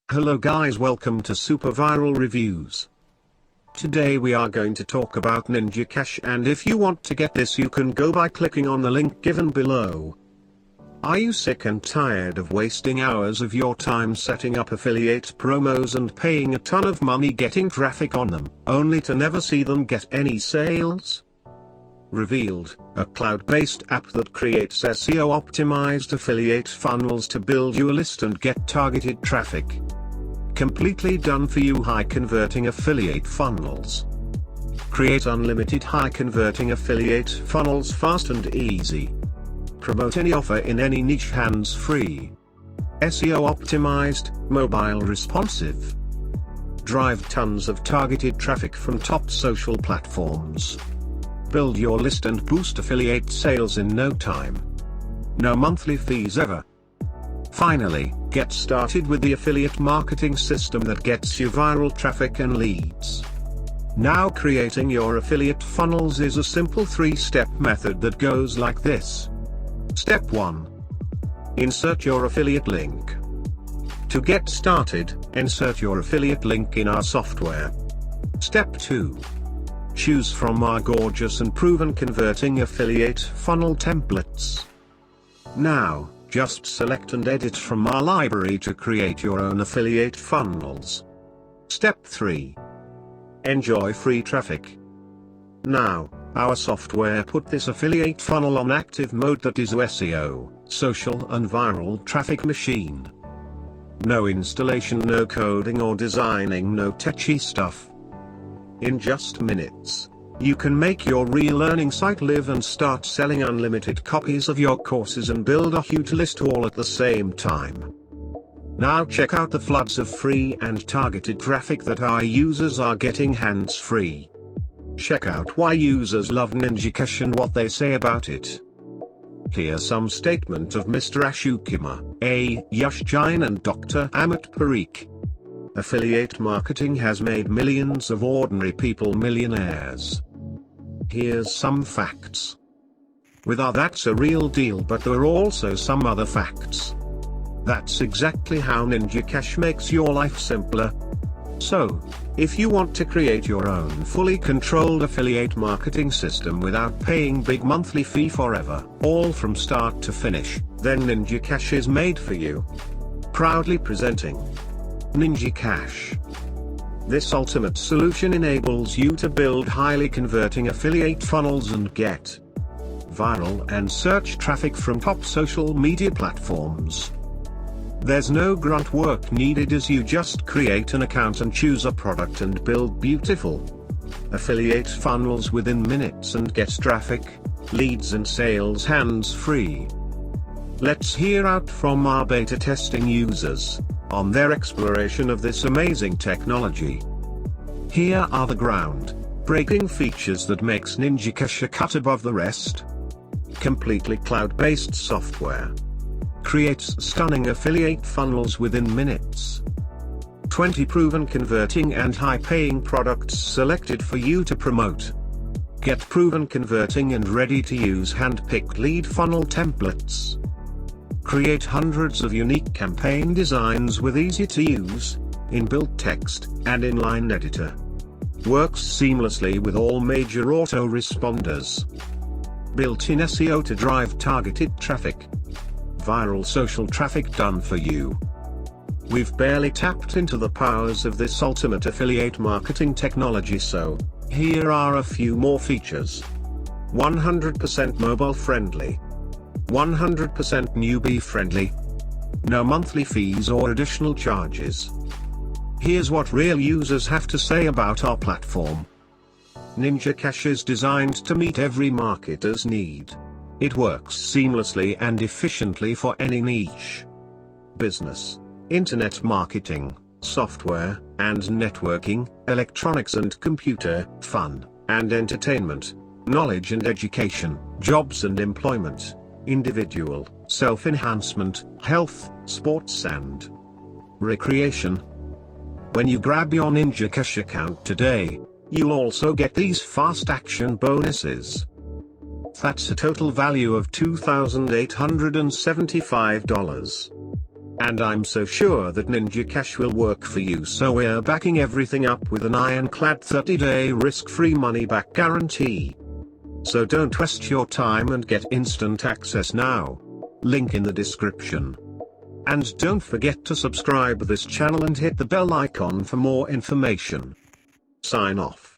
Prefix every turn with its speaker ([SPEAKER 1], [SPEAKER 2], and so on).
[SPEAKER 1] Hello guys, welcome to Superviral Reviews. Today we are going to talk about NinjaKash, and if you want to get this you can go by clicking on the link given below. Are you sick and tired of wasting hours of your time setting up affiliate promos and paying a ton of money getting traffic on them, only to never see them get any sales? Revealed, a cloud-based app that creates SEO-optimized affiliate funnels to build you a list and get targeted traffic. Completely done for you high-converting affiliate funnels. Create unlimited high-converting affiliate funnels fast and easy. Promote any offer in any niche hands-free. SEO-optimized, mobile responsive. Drive tons of targeted traffic from top social platforms. Build your list and boost affiliate sales in no time. No monthly fees ever. Finally, get started with the affiliate marketing system that gets you viral traffic and leads. Now creating your affiliate funnels is a simple 3-step method that goes like this. Step 1. Insert your affiliate link. To get started, insert your affiliate link in our software. Step 2. Choose from our gorgeous and proven converting affiliate funnel templates. Now, just select and edit from our library to create your own affiliate funnels. Step 3. Enjoy free traffic. Now, our software put this affiliate funnel on active mode, that is SEO, social and viral traffic machine. No installation, no coding or designing, no techie stuff. In just minutes, you can make your real learning site live and start selling unlimited copies of your courses and build a huge list all at the same time. Now check out the floods of free and targeted traffic that our users are getting hands-free. Check out why users love NinjaKash and what they say about it. Here's some statement of Mr. Ashokuma, A. Yash Jain and Dr. Amit Parikh. Affiliate marketing has made millions of ordinary people millionaires. Here's some facts. That's a real deal, but there are also some other facts. That's exactly how NinjaKash makes your life simpler. So, if you want to create your own fully controlled affiliate marketing system without paying big monthly fee forever, all from start to finish, then NinjaKash is made for you. Proudly presenting NinjaKash. This ultimate solution enables you to build highly converting affiliate funnels and get viral and search traffic from top social media platforms. There's no grunt work needed, as you just create an account and choose a product and build beautiful affiliate funnels within minutes and get traffic, leads and sales hands-free. Let's hear out from our beta testing users on their exploration of this amazing technology. Here are the ground-breaking features that makes NinjaKash a cut above the rest. Completely cloud-based software. Creates stunning affiliate funnels within minutes. 20 proven converting and high-paying products selected for you to promote. Get proven converting and ready-to-use hand-picked lead funnel templates. Create hundreds of unique campaign designs with easy-to-use, inbuilt text, and inline editor. Works seamlessly with all major autoresponders. Built-in SEO to drive targeted traffic. Viral social traffic done for you. We've barely tapped into the powers of this ultimate affiliate marketing technology, so here are a few more features. 100% mobile friendly. 100% newbie friendly. No monthly fees or additional charges. Here's what real users have to say about our platform. NinjaKash is designed to meet every marketer's need. It works seamlessly and efficiently for any niche. Business, internet marketing, software and networking, electronics and computer, fun and entertainment, knowledge and education, jobs and employment, individual, self-enhancement, health, sports and recreation. When you grab your NinjaKash account today, you'll also get these fast action bonuses. That's a total value of $2,875. And I'm so sure that NinjaKash will work for you, so we're backing everything up with an ironclad 30-day risk-free money-back guarantee. So don't waste your time and get instant access now. Link in the description. And don't forget to subscribe this channel and hit the bell icon for more information. Sign off.